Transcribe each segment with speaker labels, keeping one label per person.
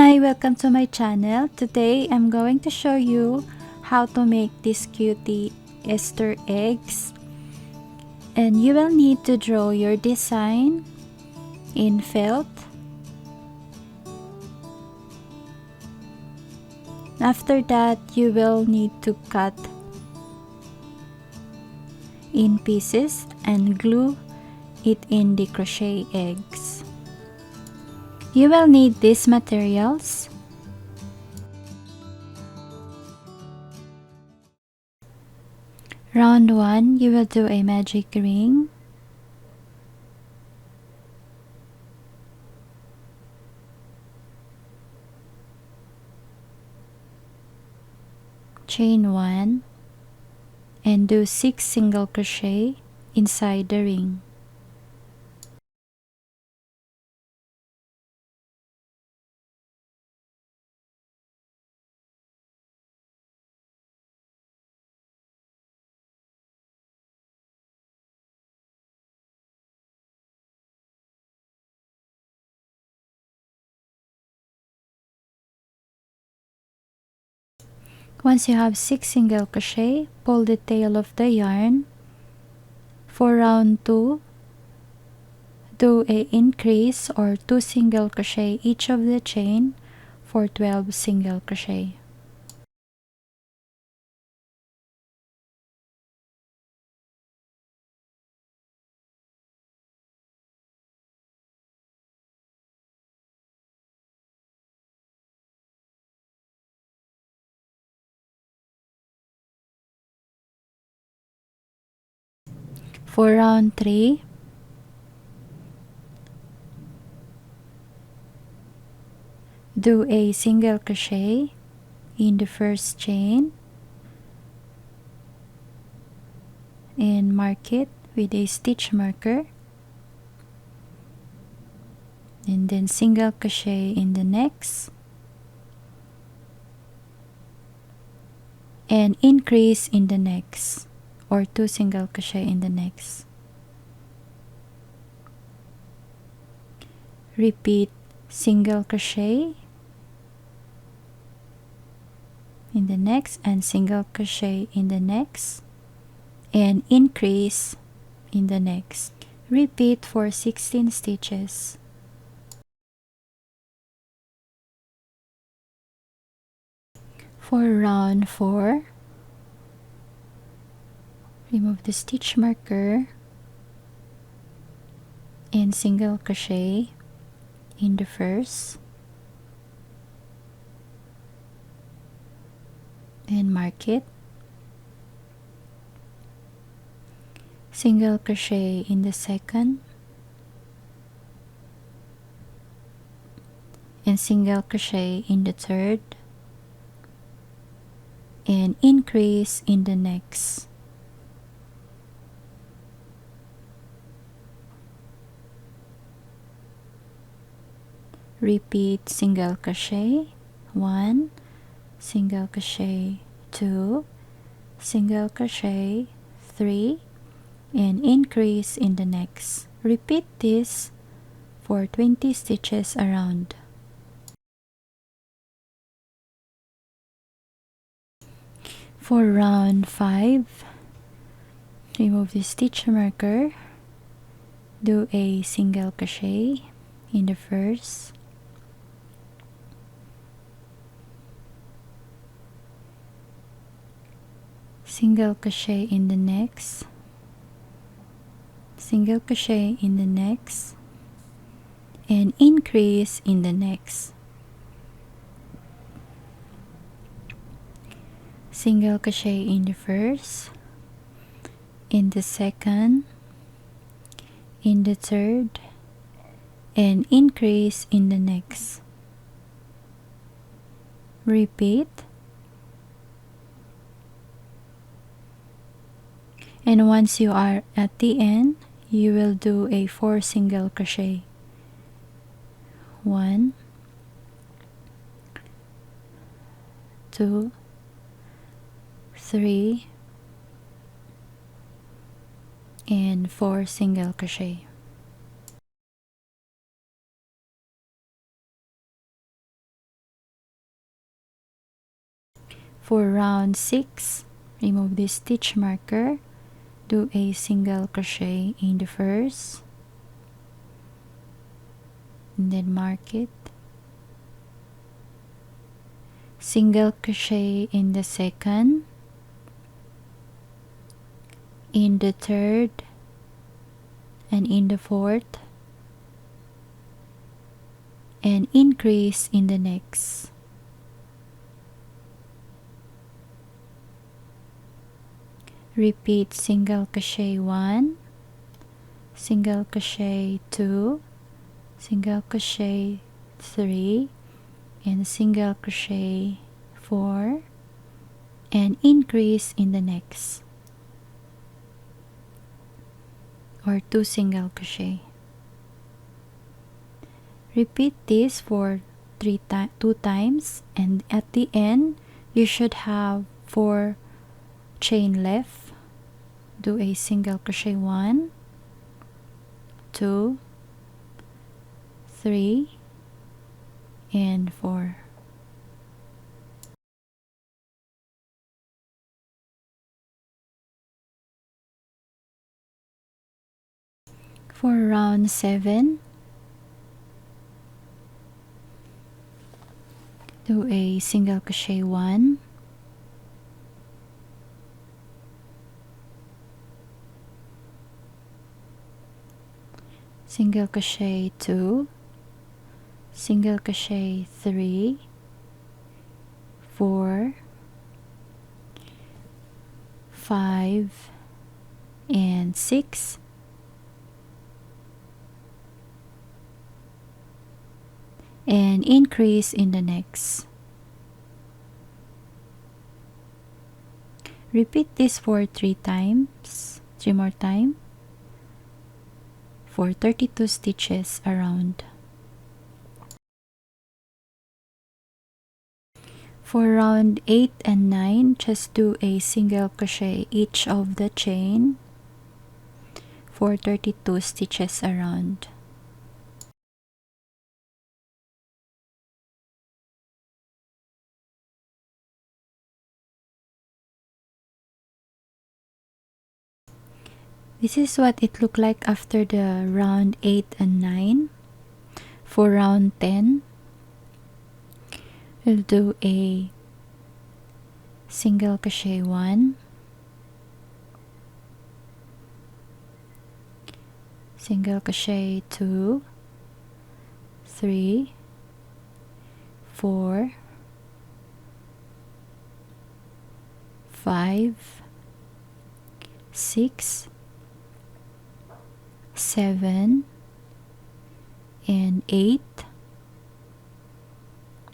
Speaker 1: Hi, welcome to my channel. Today I'm going to show you how to make these cutie Easter eggs, and you will need to draw your design in felt. After that, you will need to cut in pieces and glue it in the crochet eggs. You will need these materials: round 1, you will do a magic ring. Chain 1 and do 6 single crochet inside the ring. Once you have 6 single crochet, pull the tail of the yarn. For round 2, do a increase or 2 single crochet each of the chain for 12 single crochet. For round 3, do a single crochet in the first chain and mark it with a stitch marker, and then single crochet in the next and increase in the next, or 2 single crochet in the next. Repeat single crochet in the next and single crochet in the next and increase in the next. Repeat for 16 stitches. For round 4, remove the stitch marker and single crochet in the first and mark it. Single crochet in the second and single crochet in the third and increase in the next. Repeat single crochet 1, single crochet 2, single crochet 3, and increase in the next. Repeat this for 20 stitches around. For round 5, remove the stitch marker, do a single crochet in the first, single crochet in the next, single crochet in the next, and increase in the next. Single crochet in the first, in the second, in the third, and increase in the next. Repeat. And once you are at the end, you will do a 4 single crochet. 1, 2, 3, and 4 single crochet. For round 6, remove the stitch marker, do a single crochet in the first, and then mark it, single crochet in the second, in the third, and in the fourth, and increase in the next. Repeat single crochet 1, single crochet 2, single crochet 3, and single crochet 4, and increase in the next, or 2 single crochet. Repeat this for 2 times, and at the end you should have 4 chain left. Do a single crochet 1, 2, 3, and 4. For round 7, do a single crochet 1, single crochet 2, single crochet 3, 4, 5, and 6, and increase in the next. Repeat this for 3 more times, for 32 stitches around. For round 8 and 9, just do a single crochet each of the chain for 32 stitches around. This is what it looked like after the round 8 and 9. For round 10, we'll do a single crochet 1, single crochet 2, 3, 4, 5, 6, 7, and 8,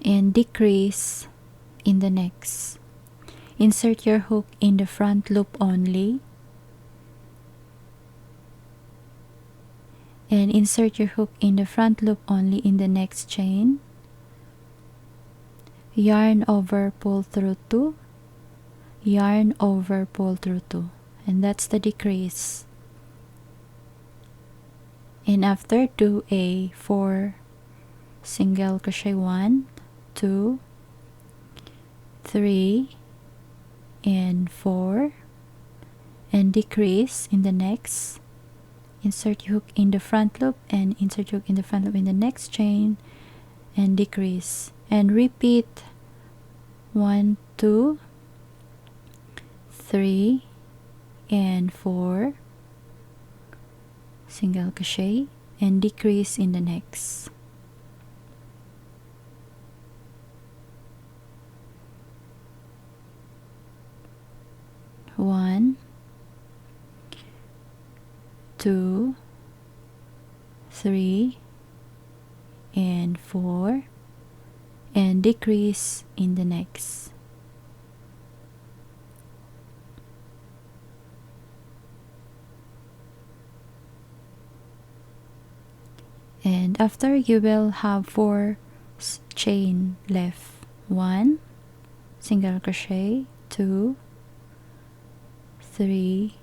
Speaker 1: and decrease in the next. Insert your hook in the front loop only, and insert your hook in the front loop only in the next chain. Yarn over, pull through 2, yarn over, pull through 2, and that's the decrease. And after, do a 4 single crochet 1, 2, 3, and 4, and decrease in the next. Insert your hook in the front loop and insert your hook in the front loop in the next chain, and decrease, and repeat 1, 2, 3, and 4 single crochet, and decrease in the next. One, 2, 3, and 4, and decrease in the next. And after, you will have 4 chain left. 1 single crochet, 2, 3,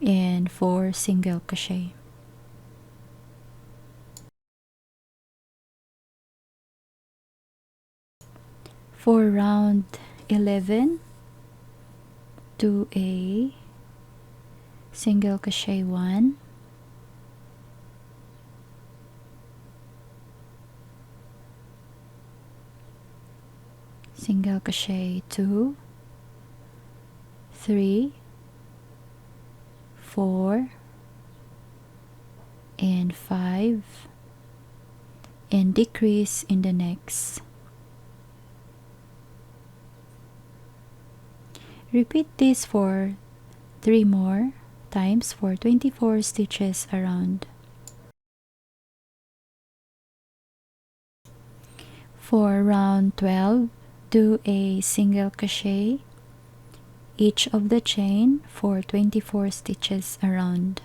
Speaker 1: and 4 single crochet. For round 11, do a single crochet 1, single crochet 2, 3, 4, and 5, and decrease in the next. Repeat this for 3 more times for 24 stitches around. For round 12, do a single crochet each of the chain for 24 stitches around.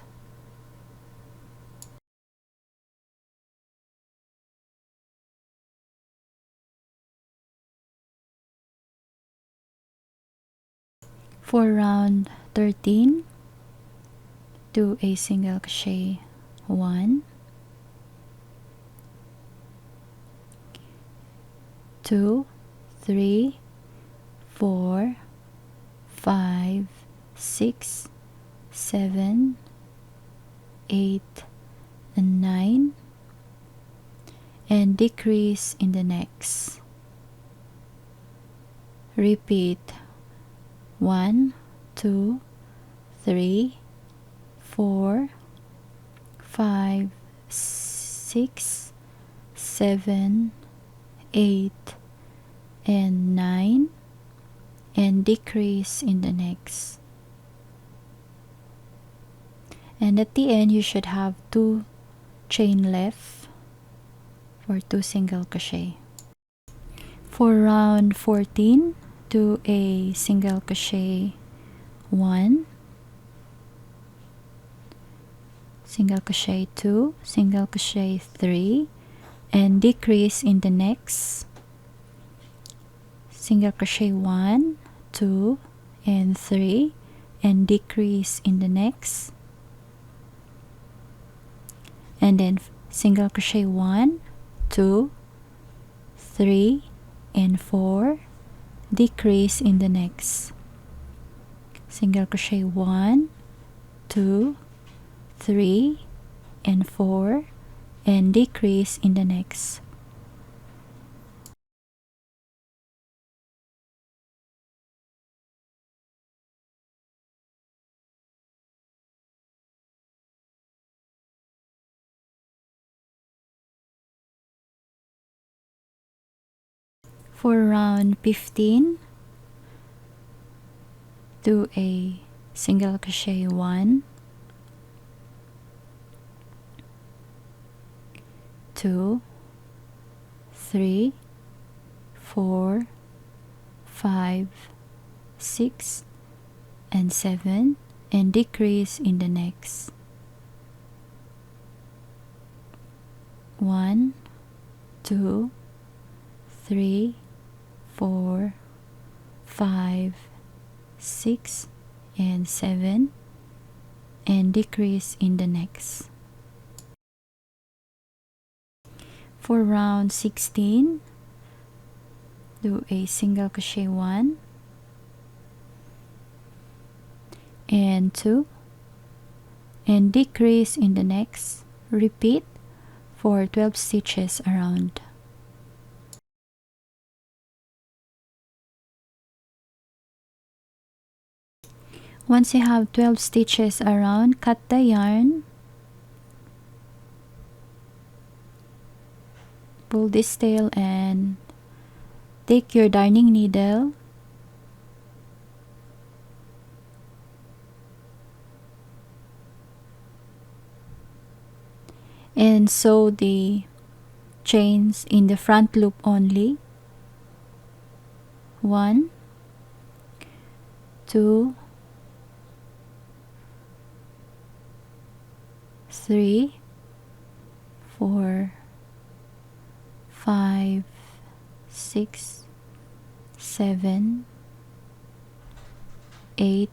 Speaker 1: For round 13, do a single crochet 1, 2, 3, 4, 5, 6, 7, 8, and 9, and decrease in the next. Repeat 1, 2, 3, 4, 5, 6, 7, 8, and 9, and decrease in the next. And at the end, you should have 2 chain left for 2 single crochet. For round 14, do a single crochet 1, single crochet 2, single crochet 3, and decrease in the next. Single crochet 1, 2, and 3, and decrease in the next. And then single crochet 1, 2, 3, and 4, decrease in the next. Single crochet 1, 2, 3, and 4, and decrease in the next. For round 15, do a single crochet 1, 2, 3, 4, 5, 6, and 7, and decrease in the next. 1, 2, 3, 4, 5, 6, and 7, and decrease in the next. For round 16, do a single crochet 1 and 2, and decrease in the next. Repeat for 12 stitches around. Once you have 12 stitches around, cut the yarn, pull this tail, and take your darning needle and sew the chains in the front loop only. 1, 2, 3, 4, 5, 6, 7, 8,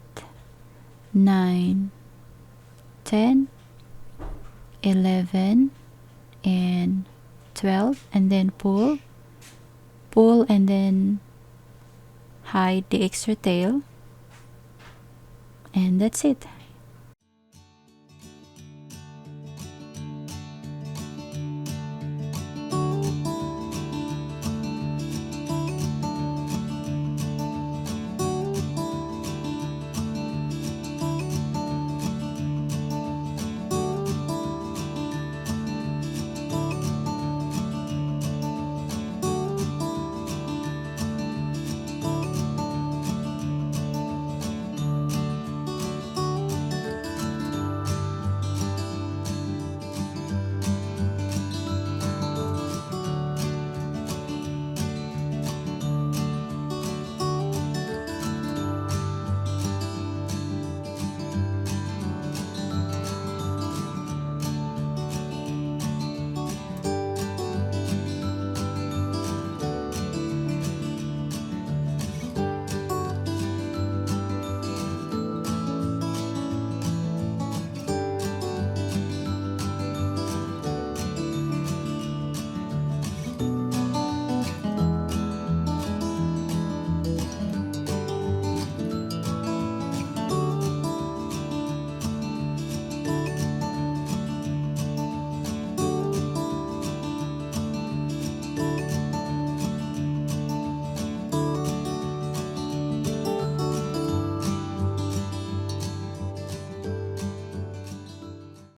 Speaker 1: 9, 10, 11, and 12, and then pull, and then hide the extra tail, and that's it.